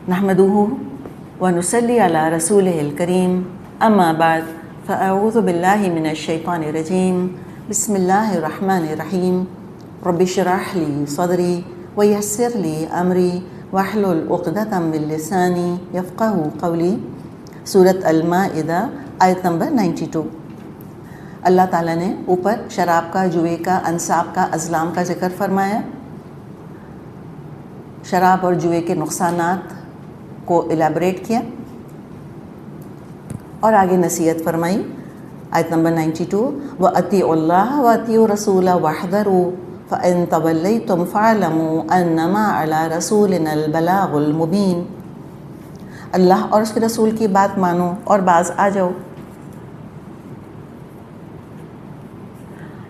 نحمده ونصلي على رسوله الكريم اما بعد فاعوذ بالله من الشيطان الرجيم بسم الله الرحمن الرحيم رب اشرح لي صدري ويسر لي امري واحلل عقدة من لساني يفقهوا قولي۔ سورۃ المائدہ آیت نمبر 92۔ اللہ تعالیٰ نے اوپر شراب کا، جوئے کا، انصاب کا، ازلام کا ذکر فرمایا، شراب اور جوئے کے نقصانات کو الیبریٹ کیا اور آگے نصیحت فرمائی۔ آیت نمبر 92، وَأَطِیعُوا اللَّهَ وَأَطِیعُوا الرَّسُولَ وَاحْذَرُوا فَإِن تَوَلَّیْتُمْ فَاعْلَمُوا أَنَّمَا عَلَىٰ رَسُولِنَا الْبَلَاغُ الْمُبِینُ۔ اللہ اور اس کے رسول کی بات مانو اور باز آ جاؤ،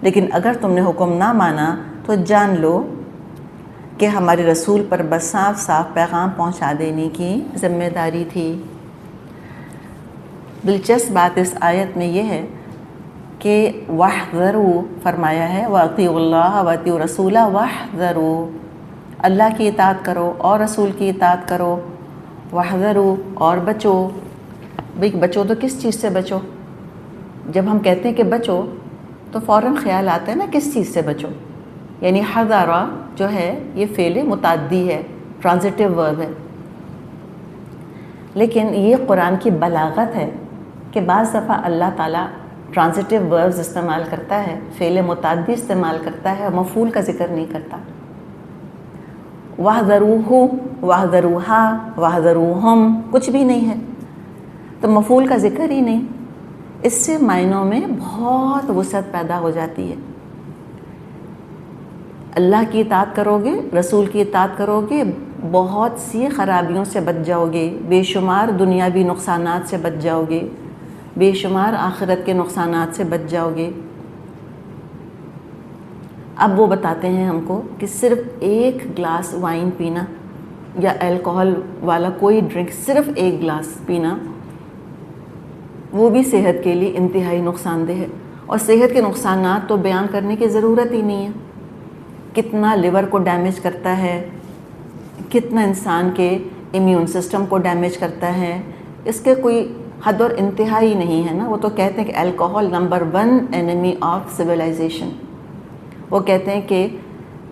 لیکن اگر تم نے حکم نہ مانا تو جان لو کہ ہمارے رسول پر بس صاف صاف پیغام پہنچا دینے کی ذمہ داری تھی۔ دلچسپ بات اس آیت میں یہ ہے کہ وَاحْذَرُوا فرمایا ہے، وَأَطِیعُوا اللَّهَ وَأَطِیعُوا الرَّسُولَ وَاحْذَرُوا، اللہ کی اطاعت کرو اور رسول کی اطاعت کرو، وَاحْذَرُوا اور بچو۔ بھئی بچو تو کس چیز سے بچو؟ جب ہم کہتے ہیں کہ بچو تو فوراً خیال آتا ہے نا کس چیز سے بچو، یعنی حذرا جو ہے یہ فعل متعدی ہے، ٹرانزٹیو ورب ہے، لیکن یہ قرآن کی بلاغت ہے کہ بعض دفعہ اللہ تعالیٰ ٹرانزٹیو وربز استعمال کرتا ہے، فعل متعدی استعمال کرتا ہے اور مفعول کا ذکر نہیں کرتا۔ وَاحْذَرُوهُ وَاحْذَرُوهَا وَاحْذَرُوهُمْ کچھ بھی نہیں ہے، تو مفعول کا ذکر ہی نہیں، اس سے معنوں میں بہت وسعت پیدا ہو جاتی ہے۔ اللہ کی اطاعت کرو گے، رسول کی اطاعت کرو گے، بہت سی خرابیوں سے بچ جاؤ گے، بے شمار دنیاوی نقصانات سے بچ جاؤ گے، بے شمار آخرت کے نقصانات سے بچ جاؤ گے۔ اب وہ بتاتے ہیں ہم کو کہ صرف ایک گلاس وائن پینا یا الکوہل والا کوئی ڈرنک، صرف ایک گلاس پینا، وہ بھی صحت کے لیے انتہائی نقصان دہ ہے، اور صحت کے نقصانات تو بیان کرنے کی ضرورت ہی نہیں ہے۔ کتنا لیور کو ڈیمیج کرتا ہے، کتنا انسان کے امیون سسٹم کو ڈیمیج کرتا ہے، اس کے کوئی حد اور انتہا ہی نہیں ہے نا۔ وہ تو کہتے ہیں کہ الکوہل نمبر 1 انیمی آف سویلائزیشن۔ وہ کہتے ہیں کہ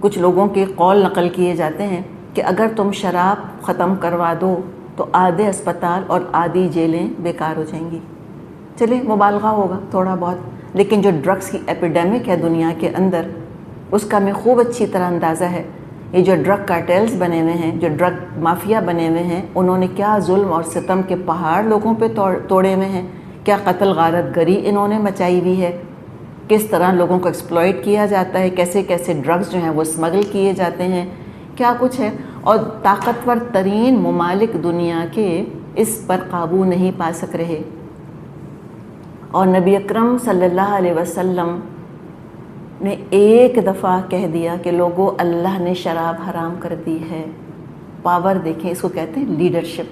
کچھ لوگوں کے قول نقل کیے جاتے ہیں کہ اگر تم شراب ختم کروا دو تو آدھے اسپتال اور آدھی جیلیں بیکار ہو جائیں گی۔ چلے مبالغہ ہوگا تھوڑا بہت، لیکن جو ڈرگس کی ایپیڈیمک ہے دنیا کے اندر، اس کا ہمیں خوب اچھی طرح اندازہ ہے۔ یہ جو ڈرگ کارٹیلز بنے ہوئے ہیں، جو ڈرگ مافیا بنے ہوئے ہیں، انہوں نے کیا ظلم اور ستم کے پہاڑ لوگوں پہ توڑے ہوئے ہیں، کیا قتل غارت گری انہوں نے مچائی ہوئی ہے، کس طرح لوگوں کو ایکسپلائٹ کیا جاتا ہے، کیسے کیسے ڈرگز جو ہیں وہ اسمگل کیے جاتے ہیں، کیا کچھ ہے، اور طاقتور ترین ممالک دنیا کے اس پر قابو نہیں پا سک رہے۔ اور نبی اکرم صلی اللہ علیہ وسلم نے ایک دفعہ کہہ دیا کہ لوگوں اللہ نے شراب حرام کر دی ہے۔ پاور دیکھیں، اس کو کہتے ہیں لیڈرشپ۔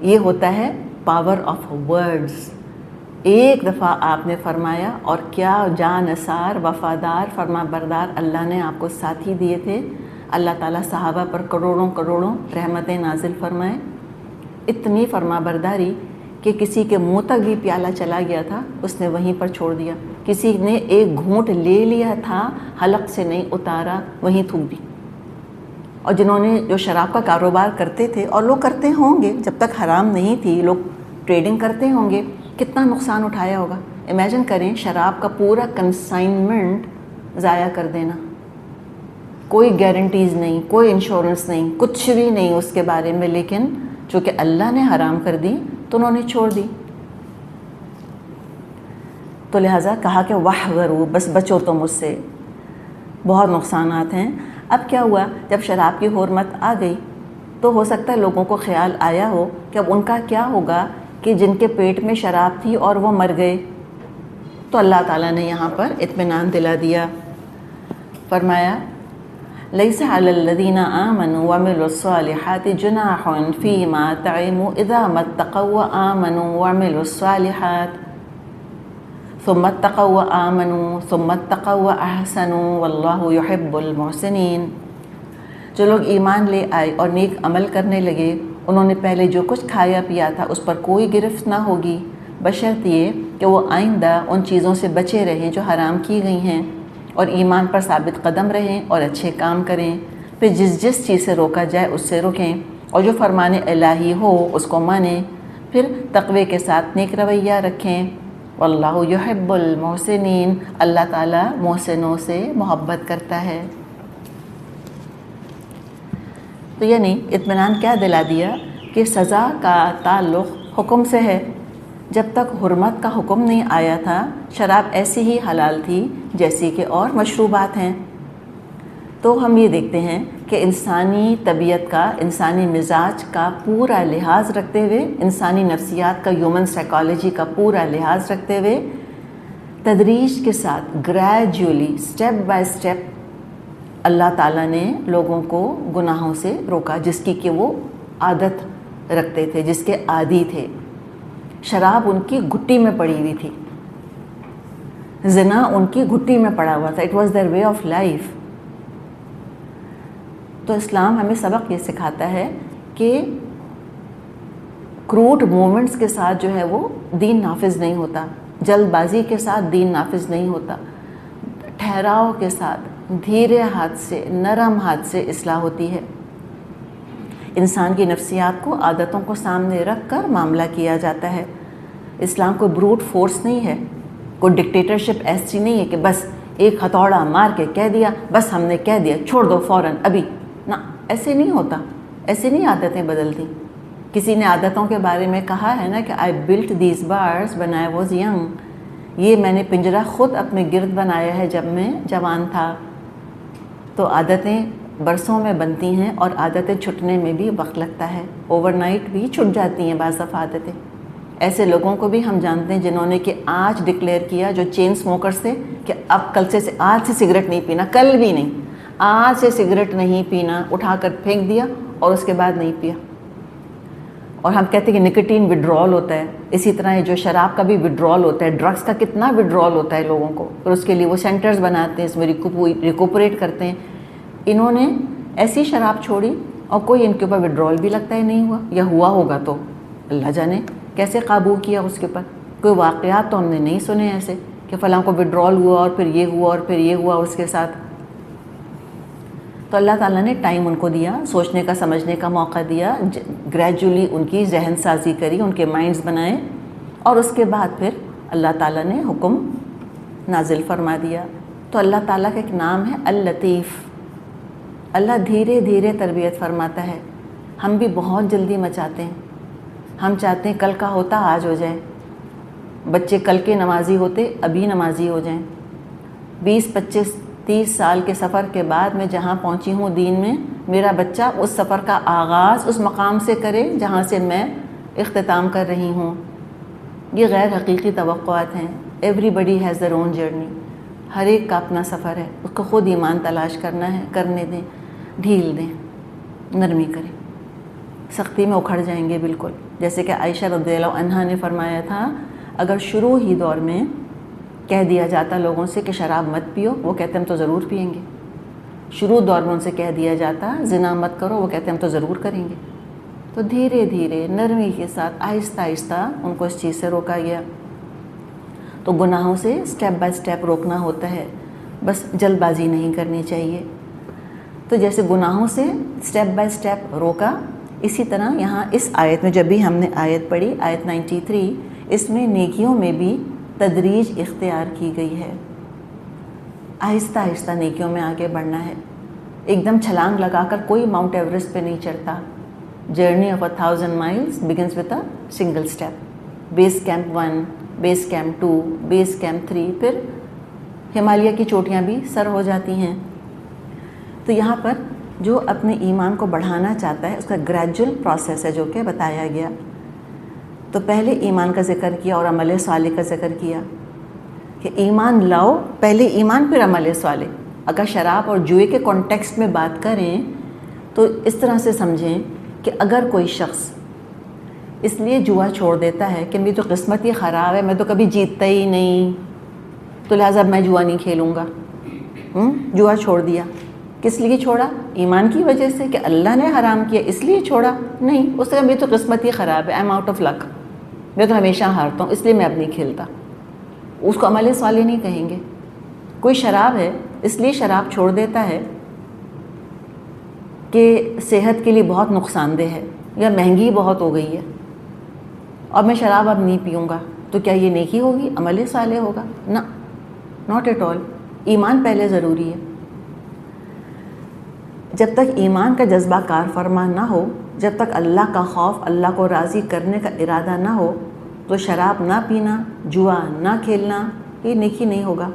یہ ہوتا ہے پاور آف ورڈز۔ ایک دفعہ آپ نے فرمایا، اور کیا جانثار وفادار فرما بردار اللہ نے آپ کو ساتھی دیے تھے۔ اللہ تعالیٰ صحابہ پر کروڑوں کروڑوں رحمتیں نازل فرمائے، اتنی فرما برداری کہ کسی کے منہ تک بھی پیالہ چلا گیا تھا، اس نے وہیں پر چھوڑ دیا۔ کسی نے ایک گھونٹ لے لیا تھا، حلق سے نہیں اتارا، وہیں تھوک دی۔ اور جنہوں نے جو شراب کا کاروبار کرتے تھے، اور لوگ کرتے ہوں گے، جب تک حرام نہیں تھی لوگ ٹریڈنگ کرتے ہوں گے، کتنا نقصان اٹھایا ہوگا۔ امیجن کریں شراب کا پورا کنسائنمنٹ ضائع کر دینا، کوئی گارنٹیز نہیں، کوئی انشورنس نہیں، کچھ بھی نہیں اس کے بارے میں، لیکن چونکہ اللہ نے حرام کر دی تو انہوں نے چھوڑ دی۔ تو لہٰذا کہا کہ واحذروا، بس بچو تم اس سے، بہت نقصانات ہیں۔ اب کیا ہوا، جب شراب کی حرمت آ گئی تو ہو سکتا ہے لوگوں کو خیال آیا ہو کہ اب ان کا کیا ہوگا کہ جن کے پیٹ میں شراب تھی اور وہ مر گئے۔ تو اللہ تعالیٰ نے یہاں پر اطمینان دلا دیا، فرمایا لَيْسَ عَلَى الَّذِينَ آمَنُوا وَعَمِلُوا الصَّالِحَاتِ جُنَاحٌ فِيمَا طَعِمُوا إِذَا مَا اتَّقَوا وَآمَنُوا وَعَمِلُوا الصَّالِحَاتِ ثُمَّ اتَّقَوا وَآمَنُوا ثُمَّ اتَّقَوا وَأَحْسَنُوا وَاللَّهُ يُحِبُّ الْمُحْسِنِينَ۔ جو لوگ ایمان لے آئے اور نیک عمل کرنے لگے انہوں نے پہلے جو کچھ کھایا پیا تھا اس پر کوئی گرفت نہ ہوگی، بشرط یہ کہ وہ آئندہ ان چیزوں سے بچے رہیں جو حرام کی گئی ہیں، اور ایمان پر ثابت قدم رہیں اور اچھے کام کریں، پھر جس چیز سے روکا جائے اس سے رکیں، اور جو فرمان الہی ہو اس کو مانیں، پھر تقوی کے ساتھ نیک رویہ رکھیں۔ واللہ یحب المحسنین، اللہ تعالیٰ محسنوں سے محبت کرتا ہے۔ تو یعنی اطمینان کیا دلا دیا کہ سزا کا تعلق حکم سے ہے۔ جب تک حرمت کا حکم نہیں آیا تھا شراب ایسی ہی حلال تھی جیسی کہ اور مشروبات ہیں۔ تو ہم یہ دیکھتے ہیں کہ انسانی طبیعت کا، انسانی مزاج کا پورا لحاظ رکھتے ہوئے، انسانی نفسیات کا، ہیومن سائیکالوجی کا پورا لحاظ رکھتے ہوئے، تدریج کے ساتھ گریجولی سٹیپ بائی سٹیپ اللہ تعالیٰ نے لوگوں کو گناہوں سے روکا جس کی کہ وہ عادت رکھتے تھے، جس کے عادی تھے۔ شراب ان کی گھٹی میں پڑی ہوئی تھی، زنا ان کی گھٹی میں پڑا ہوا تھا، it was their way of life. تو اسلام ہمیں سبق یہ سکھاتا ہے کہ کروڈ مومنٹس کے ساتھ جو ہے وہ دین نافذ نہیں ہوتا، جلد بازی کے ساتھ دین نافذ نہیں ہوتا، ٹھہراؤ کے ساتھ، دھیرے ہاتھ سے، نرم ہاتھ سے اصلاح ہوتی ہے۔ انسان کی نفسیات کو، عادتوں کو سامنے رکھ کر معاملہ کیا جاتا ہے۔ اسلام کوئی بروٹ فورس نہیں ہے، کوئی ڈکٹیٹرشپ ایسی نہیں ہے کہ بس ایک ہتھوڑا مار کے کہہ دیا، بس ہم نے کہہ دیا چھوڑ دو فوراً ابھی، نہ ایسے نہیں ہوتا، ایسے نہیں عادتیں بدلتی۔ کسی نے عادتوں کے بارے میں کہا ہے نا کہ I built these bars when I was young، یہ میں نے پنجرہ خود اپنے گرد بنایا ہے جب میں جوان تھا۔ تو عادتیں برسوں میں بنتی ہیں اور عادتیں چھٹنے میں بھی وقت لگتا ہے، اوور نائٹ بھی چھٹ جاتی ہیں بعض دفعہ عادتیں۔ ایسے لوگوں کو بھی ہم جانتے ہیں جنہوں نے کہ آج ڈکلیئر کیا، جو چین اسموکر سے، کہ اب کل سے آج سے سگریٹ نہیں پینا، کل بھی نہیں، آج سے سگریٹ نہیں پینا، اٹھا کر پھینک دیا اور اس کے بعد نہیں پیا۔ اور ہم کہتے ہیں کہ نکوٹین وڈرول ہوتا ہے، اسی طرح جو شراب کا بھی وڈرول ہوتا ہے، ڈرگس کا کتنا وڈرول ہوتا ہے لوگوں کو، اور اس کے لیے وہ سینٹرز بناتے ہیں، اس میں ریکوپریٹ کرتے ہیں۔ انہوں نے ایسی شراب چھوڑی اور کوئی ان کے اوپر وڈرول بھی لگتا ہے نہیں ہوا، یا ہوا ہوگا تو اللہ جانے کیسے قابو کیا اس کے اوپر۔ کوئی واقعات تو ہم نے نہیں سنے ایسے کہ فلاں کو وڈرول ہوا اور پھر یہ ہوا اور پھر یہ ہوا اس کے ساتھ۔ تو اللہ تعالیٰ نے ٹائم ان کو دیا، سوچنے کا، سمجھنے کا موقع دیا، گریجولی ان کی ذہن سازی کری، ان کے مائنڈز بنائے، اور اس کے بعد پھر اللہ تعالیٰ نے حکم نازل فرما دیا۔ تو اللہ تعالیٰ کا ایک نام ہے اللطیف، اللہ دھیرے دھیرے تربیت فرماتا ہے۔ ہم بھی بہت جلدی مچاتے ہیں، ہم چاہتے ہیں کل کا ہوتا آج ہو جائے، بچے کل کے نمازی ہوتے ابھی نمازی ہو جائیں۔ 20 25 30 سال کے سفر کے بعد میں جہاں پہنچی ہوں دین میں، میرا بچہ اس سفر کا آغاز اس مقام سے کرے جہاں سے میں اختتام کر رہی ہوں۔ یہ غیر حقیقی توقعات ہیں۔ Everybody has their own journey, ہر ایک کا اپنا سفر ہے، اس کو خود ایمان تلاش کرنا ہے، کرنے دیں، ڈھیل دیں، نرمی کریں۔ سختی میں اکھڑ جائیں گے بالکل، جیسے کہ عائشہ رضی اللہ عنہا نے فرمایا تھا، اگر شروع ہی دور میں کہہ دیا جاتا لوگوں سے کہ شراب مت پیو، وہ کہتے ہم تو ضرور پئیں گے۔ شروع دور میں ان سے کہہ دیا جاتا زنا مت کرو، وہ کہتے ہم تو ضرور کریں گے۔ تو دھیرے دھیرے نرمی کے ساتھ آہستہ آہستہ ان کو اس چیز سے روکا گیا۔ تو گناہوں سے سٹیپ بائی سٹیپ روکنا ہوتا ہے، بس جلد بازی نہیں کرنی چاہیے۔ تو جیسے گناہوں سے سٹیپ بائی سٹیپ روکا، اسی طرح یہاں اس آیت میں جب بھی ہم نے آیت پڑھی، آیت 93، اس میں نیکیوں میں بھی تدریج اختیار کی گئی ہے۔ آہستہ آہستہ نیکیوں میں آگے بڑھنا ہے، ایک دم چھلانگ لگا کر کوئی ماؤنٹ ایوریسٹ پہ نہیں چڑھتا۔ Journey of 1000 miles begins with a single step. Base camp 1، base camp 2، base camp 3، پھر ہمالیہ کی چوٹیاں بھی سر ہو جاتی ہیں۔ تو یہاں پر جو اپنے ایمان کو بڑھانا چاہتا ہے اس کا گریجول پروسیس ہے جو کہ بتایا گیا۔ تو پہلے ایمان کا ذکر کیا اور عمل صالح کا ذکر کیا کہ ایمان لاؤ، پہلے ایمان پھر عمل صالح۔ اگر شراب اور جوئے کے کانٹیکسٹ میں بات کریں تو اس طرح سے سمجھیں کہ اگر کوئی شخص اس لیے جوا چھوڑ دیتا ہے کہ میری تو قسمت ہی خراب ہے، میں تو کبھی جیتتا ہی نہیں، تو لہٰذا میں جوا نہیں کھیلوں گا، جوا چھوڑ دیا، کس لیے چھوڑا؟ ایمان کی وجہ سے کہ اللہ نے حرام کیا اس لیے چھوڑا؟ نہیں، اس کا میری تو قسمت ہی خراب ہے، آئی ایم آؤٹ آف لک، میں تو ہمیشہ ہارتا ہوں اس لیے میں اب نہیں کھیلتا. اس کو عمل صالح نہیں کہیں گے. کوئی شراب ہے اس لیے شراب چھوڑ دیتا ہے کہ صحت کے لیے بہت نقصان دہ ہے یا مہنگی بہت ہو گئی ہے اور میں شراب اب نہیں پیوں گا، تو کیا یہ نیکی ہوگی؟ عمل صالح ہوگا؟ نہ، ناٹ ایٹ آل. ایمان پہلے ضروری ہے. جب تک ایمان کا جذبہ کار فرما نہ ہو، جب تک اللہ کا خوف، اللہ کو راضی کرنے کا ارادہ نہ ہو، تو شراب نہ پینا، جوا نہ کھیلنا یہ نیکی نہیں ہوگا.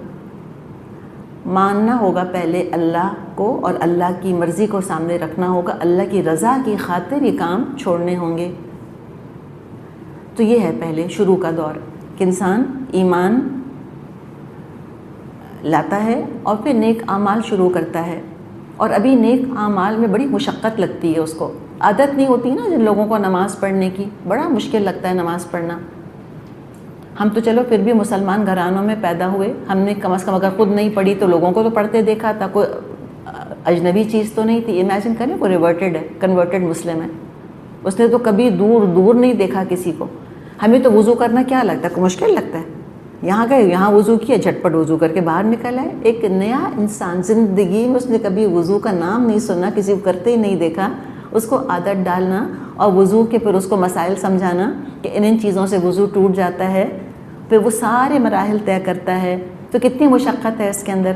ماننا ہوگا پہلے اللہ کو اور اللہ کی مرضی کو سامنے رکھنا ہوگا، اللہ کی رضا کی خاطر یہ کام چھوڑنے ہوں گے. تو یہ ہے پہلے شروع کا دور کہ انسان ایمان لاتا ہے اور پھر نیک اعمال شروع کرتا ہے. اور ابھی نیک اعمال میں بڑی مشقت لگتی ہے، اس کو عادت نہیں ہوتی نا جن لوگوں کو نماز پڑھنے کی، بڑا مشکل لگتا ہے نماز پڑھنا. ہم تو چلو پھر بھی مسلمان گھرانوں میں پیدا ہوئے، ہم نے کم از کم اگر خود نہیں پڑھی تو لوگوں کو تو پڑھتے دیکھا تھا، کوئی اجنبی چیز تو نہیں تھی. امیجن کریں کوئی ریورٹڈ ہے، کنورٹڈ مسلم ہے، اس نے تو کبھی دور دور نہیں دیکھا کسی کو. ہمیں تو وضو کرنا کیا لگتا ہے؟ کوئی مشکل لگتا ہے؟ یہاں گئے، یہاں وضو کیا، جھٹپٹ وضو کر کے باہر نکل آئے. ایک نیا انسان زندگی میں اس نے کبھی وضو کا نام نہیں سنا، کسی کو کرتے ہی نہیں دیکھا، اس کو عادت ڈالنا اور وضو کے پھر اس کو مسائل سمجھانا کہ ان چیزوں سے وضو ٹوٹ جاتا ہے، پھر وہ سارے مراحل طے کرتا ہے. تو کتنی مشقت ہے اس کے اندر.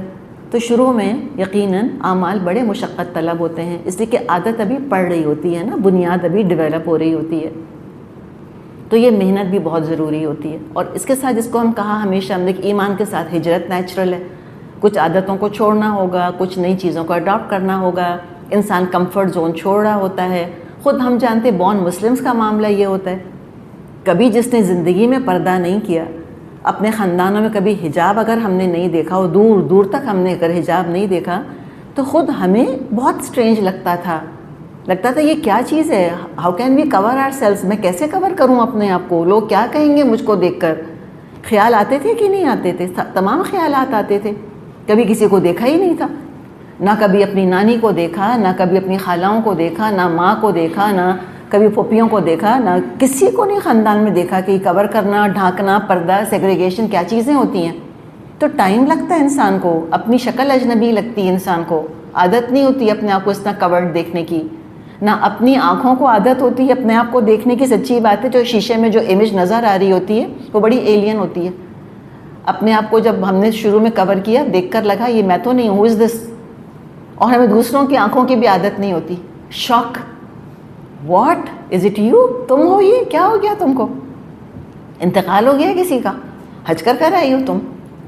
تو شروع میں یقیناً اعمال بڑے مشقت طلب ہوتے ہیں، اس لیے کہ عادت ابھی پڑ رہی ہوتی ہے نا، بنیاد ابھی ڈیولپ ہو رہی ہوتی ہے. تو یہ محنت بھی بہت ضروری ہوتی ہے. اور اس کے ساتھ جس کو ہم کہا ہمیشہ ہم نے کہ ایمان کے ساتھ ہجرت نیچرل ہے. کچھ عادتوں کو چھوڑنا ہوگا، کچھ نئی چیزوں کو اڈاپٹ کرنا ہوگا. انسان کمفرٹ زون چھوڑ رہا ہوتا ہے. خود ہم جانتے بورن مسلمس کا معاملہ یہ ہوتا ہے. کبھی جس نے زندگی میں پردہ نہیں کیا، اپنے خاندانوں میں کبھی حجاب اگر ہم نے نہیں دیکھا اور دور دور تک ہم نے اگر حجاب نہیں دیکھا تو خود ہمیں بہت اسٹرینج لگتا تھا یہ کیا چیز ہے، how can we cover our sales, میں کیسے کور کروں اپنے آپ کو، لوگ کیا کہیں گے مجھ کو دیکھ کر. خیال آتے تھے کہ نہیں آتے تھے؟ تمام خیالات آتے تھے. کبھی کسی کو دیکھا ہی نہیں تھا، نہ کبھی اپنی نانی کو دیکھا، نہ کبھی اپنی خالاؤں کو دیکھا، نہ ماں کو دیکھا، نہ کبھی پھوپھیوں کو دیکھا، نہ کسی کو نہیں خاندان میں دیکھا کہ کور کرنا، ڈھانکنا، پردہ، سیگریگیشن کیا چیزیں ہوتی ہیں. تو ٹائم لگتا ہے انسان کو، اپنی شکل اجنبی لگتی ہے انسان کو، عادت نہیں ہوتی اپنے آپ کو اس طرح کورڈ دیکھنے کی، نہ اپنی آنکھوں کو عادت ہوتی ہے اپنے آپ کو دیکھنے کی. سچی بات ہے، جو شیشے میں جو امیج نظر آ رہی ہوتی ہے وہ بڑی ایلین ہوتی ہے. اپنے آپ کو جب ہم نے شروع میں کور کیا، دیکھ کر لگا یہ میں تو نہیں ہوں، ہو از دس. اور ہمیں دوسروں کی آنکھوں کی بھی عادت نہیں ہوتی. شاک، واٹ از اٹ یو، تم ہو، یہ کیا ہو گیا تم کو؟ انتقال ہو گیا کسی کا؟ حج کر آئی ہو تم،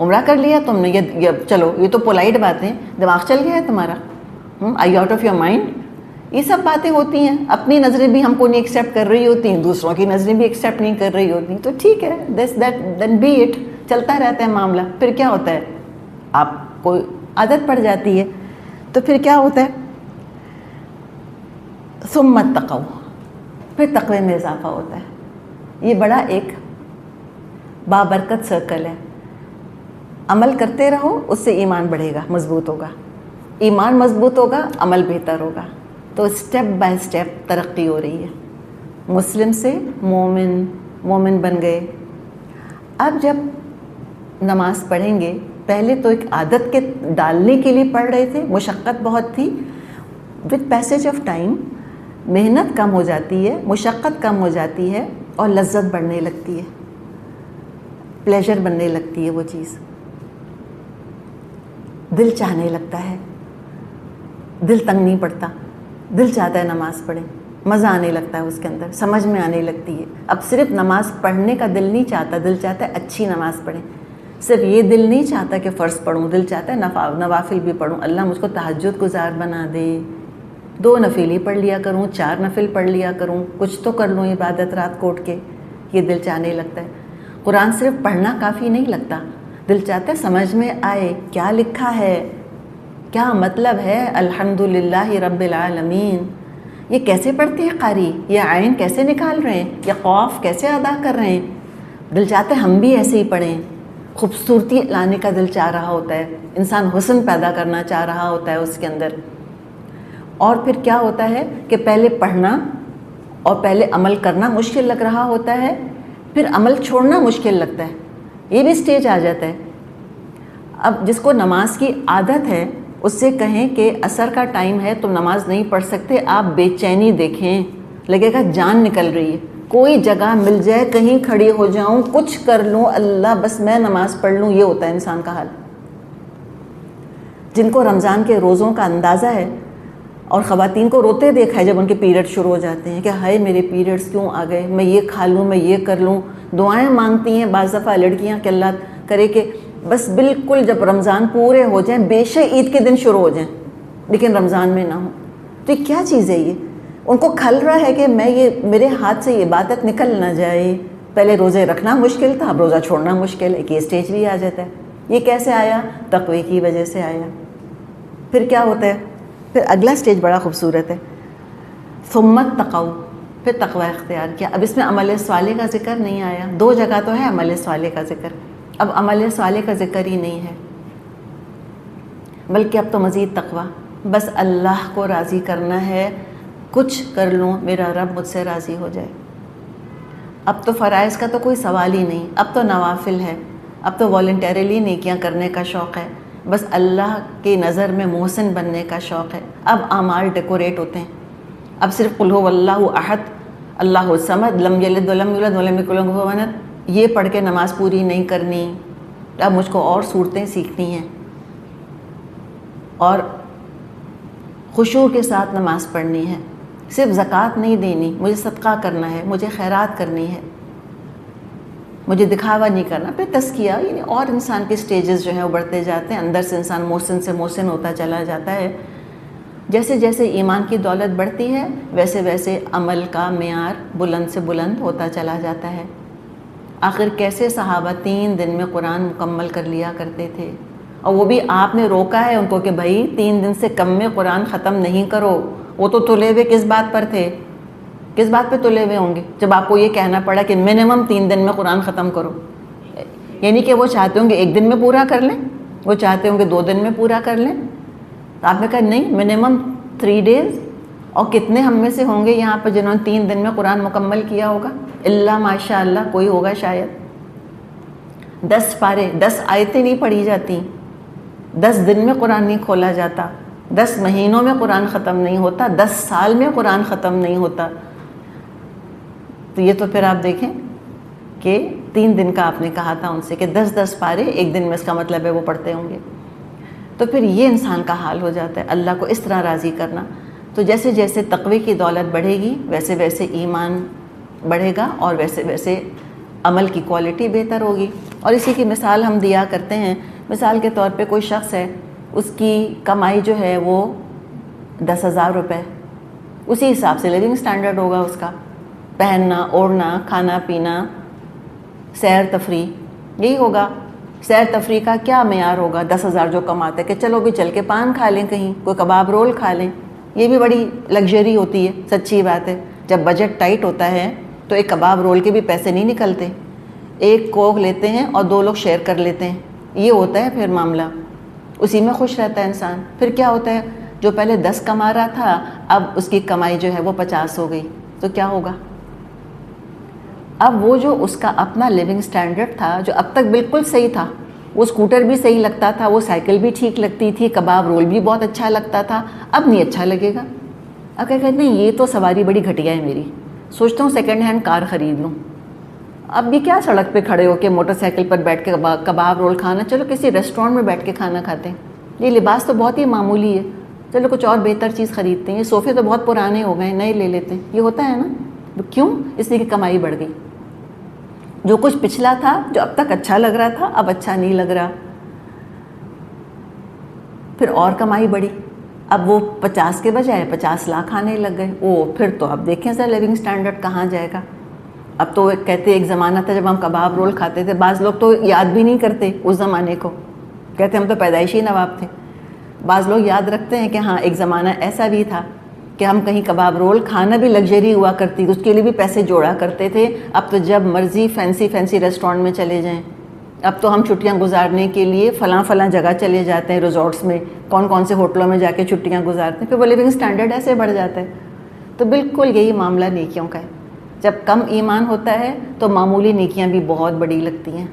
عمرہ کر لیا تم نے، یہ چلو یہ تو پولائٹ باتیں، دماغ چل گیا ہے تمہارا، آئی آؤٹ آف یور مائنڈ. یہ سب باتیں ہوتی ہیں. اپنی نظریں بھی ہم کو نہیں ایکسیپٹ کر رہی ہوتی ہیں، دوسروں کی نظریں بھی ایکسیپٹ نہیں کر رہی ہوتی. تو ٹھیک ہے، دین بی اٹ، چلتا رہتا ہے معاملہ. پھر کیا ہوتا ہے، آپ کو عادت پڑ جاتی ہے. تو پھر کیا ہوتا ہے، ثم اتقوا، پھر تقوی میں اضافہ ہوتا ہے. یہ بڑا ایک بابرکت سرکل ہے. عمل کرتے رہو، اس سے ایمان بڑھے گا، مضبوط ہوگا. ایمان مضبوط ہوگا، عمل بہتر ہوگا. تو اسٹیپ بائی اسٹیپ ترقی ہو رہی ہے. مسلم سے مومن بن گئے. اب جب نماز پڑھیں گے، پہلے تو ایک عادت کے ڈالنے کے لیے پڑھ رہے تھے، مشقت بہت تھی. وتھ پیسیج آف ٹائم محنت کم ہو جاتی ہے، مشقت کم ہو جاتی ہے اور لذت بڑھنے لگتی ہے، پلیجر بننے لگتی ہے. وہ چیز دل چاہنے لگتا ہے، دل تنگ نہیں پڑتا، دل چاہتا ہے نماز پڑھیں، مزہ آنے لگتا ہے اس کے اندر، سمجھ میں آنے لگتی ہے. اب صرف نماز پڑھنے کا دل نہیں چاہتا، دل چاہتا ہے اچھی نماز پڑھیں. صرف یہ دل نہیں چاہتا کہ فرض پڑھوں، دل چاہتا ہے نوافل بھی پڑھوں. اللہ مجھ کو تہجد گزار بنا دے، 2 نفل ہی پڑھ لیا کروں، 4 نفل پڑھ لیا کروں، کچھ تو کر لوں عبادت رات کو اٹھ کے. یہ دل چاہنے لگتا ہے. قرآن صرف پڑھنا کافی نہیں لگتا، دل چاہتا ہے سمجھ میں آئے کیا لکھا ہے، کیا مطلب ہے. الحمدللہ رب العالمین، یہ کیسے پڑھتے ہیں قاری، یہ عین کیسے نکال رہے ہیں، یہ قاف کیسے ادا کر رہے ہیں. دل چاہتا ہے ہم بھی ایسے ہی پڑھیں. خوبصورتی لانے کا دل چاہ رہا ہوتا ہے، انسان حسن پیدا کرنا چاہ رہا ہوتا ہے اس کے اندر. اور پھر کیا ہوتا ہے کہ پہلے پڑھنا اور پہلے عمل کرنا مشکل لگ رہا ہوتا ہے، پھر عمل چھوڑنا مشکل لگتا ہے، یہ بھی سٹیج آ جاتا ہے۔ اب جس کو نماز کی عادت ہے اس سے کہیں کہ عصر کا ٹائم ہے تم نماز نہیں پڑھ سکتے، آپ بے چینی دیکھیں، لگے گا جان نکل رہی ہے، کوئی جگہ مل جائے کہیں کھڑی ہو جاؤں، کچھ کر لوں، اللہ بس میں نماز پڑھ لوں، یہ ہوتا ہے انسان کا حال۔ جن کو رمضان کے روزوں کا اندازہ ہے، اور خواتین کو روتے دیکھا ہے جب ان کے پیریڈ شروع ہو جاتے ہیں کہ ہائے میرے پیریڈز کیوں آ گئے، میں یہ کھا لوں، میں یہ کر لوں، دعائیں مانگتی ہیں بعض دفعہ لڑکیاں کہ اللہ کرے کہ بس بالکل جب رمضان پورے ہو جائیں، بے شک عید کے دن شروع ہو جائیں لیکن رمضان میں نہ ہو۔ تو یہ کیا چیز ہے؟ یہ ان کو کھل رہا ہے کہ میں یہ میرے ہاتھ سے یہ عبادت نکل نہ جائے۔ پہلے روزے رکھنا مشکل تھا، اب روزہ چھوڑنا مشکل ہے، کہ یہ سٹیج بھی آ جاتا ہے۔ یہ کیسے آیا؟ تقوی کی وجہ سے آیا۔ پھر کیا ہوتا ہے؟ پھر اگلا سٹیج بڑا خوبصورت ہے، ثم اتقوا، پھر تقوی اختیار کیا۔ اب اس میں عمل صالح کا ذکر نہیں آیا، 2 جگہ تو ہے عمل صالح کا ذکر، اب عمل صالح کا ذکر ہی نہیں ہے، بلکہ اب تو مزید تقوی، بس اللہ کو راضی کرنا ہے، کچھ کر لوں میرا رب مجھ سے راضی ہو جائے۔ اب تو فرائض کا تو کوئی سوال ہی نہیں، اب تو نوافل ہے، اب تو والنٹیرلی نیکیاں کرنے کا شوق ہے، بس اللہ کی نظر میں محسن بننے کا شوق ہے۔ اب اعمال ڈیکوریٹ ہوتے ہیں، اب صرف قل هو اللہ احد اللہ الصمد لم یلد ولم یولد ولم یکن لہ کفوا احد یہ پڑھ کے نماز پوری نہیں کرنی، اب مجھ کو اور صورتیں سیکھنی ہیں، اور خشوع کے ساتھ نماز پڑھنی ہے، صرف زکوٰۃ نہیں دینی، مجھے صدقہ کرنا ہے، مجھے خیرات کرنی ہے، مجھے دکھاوا نہیں کرنا۔ پھر تزکیہ، یعنی اور انسان کے سٹیجز جو ہیں وہ بڑھتے جاتے ہیں، اندر سے انسان محسن سے محسن ہوتا چلا جاتا ہے۔ جیسے جیسے ایمان کی دولت بڑھتی ہے ویسے ویسے عمل کا معیار بلند سے بلند ہوتا چلا جاتا ہے۔ آخر کیسے صحابہ 3 دن میں قرآن مکمل کر لیا کرتے تھے، اور وہ بھی آپ نے روکا ہے ان کو کہ بھائی 3 دن سے کم میں قرآن ختم نہیں کرو۔ وہ تو تلے ہوئے کس بات پر تھے؟ کس بات پہ تلے ہوئے ہوں گے جب آپ کو یہ کہنا پڑا کہ منیمم 3 دن میں قرآن ختم کرو؟ یعنی کہ وہ چاہتے ہوں گے 1 دن میں پورا کر لیں، وہ چاہتے ہوں گے 2 دن میں پورا کر لیں، تو آپ نے کہا نہیں، منیمم 3 days۔ اور کتنے ہم میں سے ہوں گے یہاں پہ جنہوں نے 3 دن میں قرآن مکمل کیا ہوگا؟ اللہ ماشاء اللہ کوئی ہوگا شاید۔ 10 پارے 10 آیتیں نہیں پڑھی جاتی، 10 دن میں قرآن نہیں کھولا جاتا، 10 مہینوں میں قرآن ختم نہیں ہوتا، 10 سال میں قرآن ختم نہیں ہوتا۔ تو یہ تو پھر آپ دیکھیں کہ 3 دن کا آپ نے کہا تھا ان سے کہ 10 پارے 1 دن میں، اس کا مطلب ہے وہ پڑھتے ہوں گے۔ تو پھر یہ انسان کا حال ہو جاتا ہے، اللہ کو اس طرح راضی کرنا۔ تو جیسے جیسے تقوی کی دولت بڑھے گی ویسے ویسے ایمان بڑھے گا، اور ویسے ویسے عمل کی کوالٹی بہتر ہوگی۔ اور اسی کی مثال ہم دیا کرتے ہیں، مثال کے طور پہ کوئی شخص ہے، اس کی کمائی جو ہے وہ 10,000 روپے، اسی حساب سے لیونگ سٹینڈرڈ ہوگا اس کا، پہننا اوڑھنا کھانا پینا سیر تفریح یہی ہوگا۔ سیر تفریح کا کیا معیار ہوگا؟ 10,000 جو کماتے کہ چلو بھی چل کے پان کھا لیں، کہیں کوئی کباب رول کھا لیں، یہ بھی بڑی لگژری ہوتی ہے، سچی بات ہے۔ جب بجٹ ٹائٹ ہوتا ہے تو ایک کباب رول کے بھی پیسے نہیں نکلتے، ایک کوک لیتے ہیں اور 2 لوگ شیئر کر لیتے ہیں، یہ ہوتا ہے پھر معاملہ، اسی میں خوش رہتا ہے انسان۔ پھر کیا ہوتا ہے، جو پہلے 10 کما رہا تھا اب اس کی کمائی جو ہے وہ 50 ہو گئی، تو کیا ہوگا؟ اب وہ جو اس کا اپنا لیونگ سٹینڈرڈ تھا، جو اب تک بالکل صحیح تھا، وہ اسکوٹر بھی صحیح لگتا تھا، وہ سائیکل بھی ٹھیک لگتی تھی، کباب رول بھی بہت اچھا لگتا تھا، اب نہیں اچھا لگے گا۔ اب کیا کہتے ہیں، یہ تو سواری بڑی گھٹیا ہے میری، سوچتا ہوں سیکنڈ ہینڈ کار خرید لوں۔ اب بھی کیا سڑک پہ کھڑے ہو کے موٹر سائیکل پر بیٹھ کے کباب رول کھانا، چلو کسی ریسٹورینٹ میں بیٹھ کے کھانا کھاتے ہیں۔ یہ لباس تو بہت ہی معمولی ہے، چلو کچھ اور بہتر چیز خریدتے ہیں، یہ صوفے تو بہت پرانے ہو گئے، نئے لے لیتے ہیں، یہ ہوتا ہے نا۔ کیوں؟ اس لیے کہ کمائی بڑھ گئی، جو کچھ پچھلا تھا جو اب تک اچھا لگ رہا تھا اب اچھا نہیں لگ رہا، پھر اور کمائی بڑھی، اب وہ 50 کے بجائے 50 لاکھ آنے لگ گئے، پھر تو اب دیکھیں ذرا لیونگ سٹینڈرڈ کہاں جائے گا۔ اب تو کہتے ایک زمانہ تھا جب ہم کباب رول کھاتے تھے، بعض لوگ تو یاد بھی نہیں کرتے اس زمانے کو، کہتے ہم تو پیدائشی نواب تھے۔ بعض لوگ یاد رکھتے ہیں کہ ہاں ایک زمانہ ایسا بھی تھا کہ ہم کہیں کباب رول کھانا بھی لگژری ہوا کرتی، اس کے لیے بھی پیسے جوڑا کرتے تھے۔ اب تو جب مرضی فینسی ریسٹورینٹ میں چلے جائیں، اب تو ہم چھٹیاں گزارنے کے لیے فلاں فلاں جگہ چلے جاتے ہیں، ریزورٹس میں، کون کون سے ہوٹلوں میں جا کے چھٹیاں گزارتے ہیں، پھر وہ لیونگ اسٹینڈرڈ ایسے بڑھ جاتا ہے. تو بالکل یہی معاملہ نیکیوں کا ہے. جب کم ایمان ہوتا ہے تو معمولی نیکیاں بھی بہت بڑی لگتی ہیں،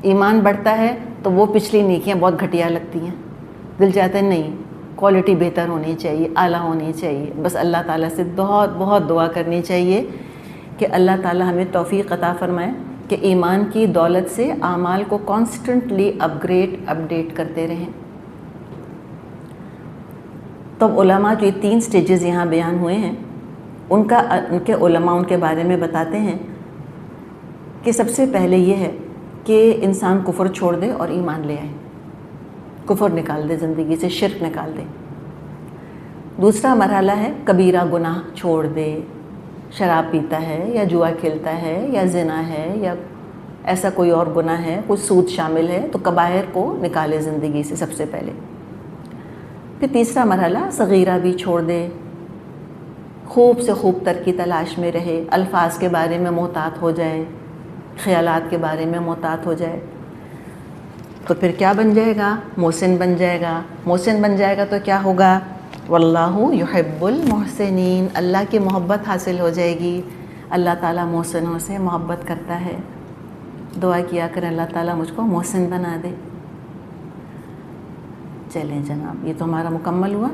ایمان بڑھتا ہے تو وہ پچھلی نیکیاں بہت گھٹیا لگتی ہیں. دل چاہتا ہے نہیں، کوالٹی بہتر ہونی چاہیے، اعلیٰ ہونی چاہیے. بس اللہ تعالیٰ سے بہت بہت دعا کرنی چاہیے کہ اللہ تعالیٰ ہمیں توفیق عطا فرمائے کہ ایمان کی دولت سے اعمال کو کانسٹنٹلی اپڈیٹ کرتے رہیں. تو علماء جو 3 سٹیجز یہاں بیان ہوئے ہیں، ان کے علماء ان کے بارے میں بتاتے ہیں کہ سب سے پہلے یہ ہے کہ انسان کفر چھوڑ دے اور ایمان لے آئے، کفر نکال دے زندگی سے، شرک نکال دے. دوسرا مرحلہ ہے کبیرہ گناہ چھوڑ دے، شراب پیتا ہے یا جوا کھیلتا ہے یا زنا ہے یا ایسا کوئی اور گناہ ہے، کوئی سود شامل ہے، تو کبائر کو نکالے زندگی سے سب سے پہلے. پھر تیسرا مرحلہ صغیرہ بھی چھوڑ دے، خوب سے خوب تر کی تلاش میں رہے، الفاظ کے بارے میں محتاط ہو جائے، خیالات کے بارے میں محتاط ہو جائے. تو پھر کیا بن جائے گا؟ محسن بن جائے گا. محسن بن جائے گا تو کیا ہوگا؟ واللہ یحب المحسنین، اللہ کی محبت حاصل ہو جائے گی. اللہ تعالیٰ محسنوں سے محبت کرتا ہے. دعا کیا کریں اللہ تعالیٰ مجھ کو محسن بنا دے. چلیں جناب، یہ تو ہمارا مکمل ہوا.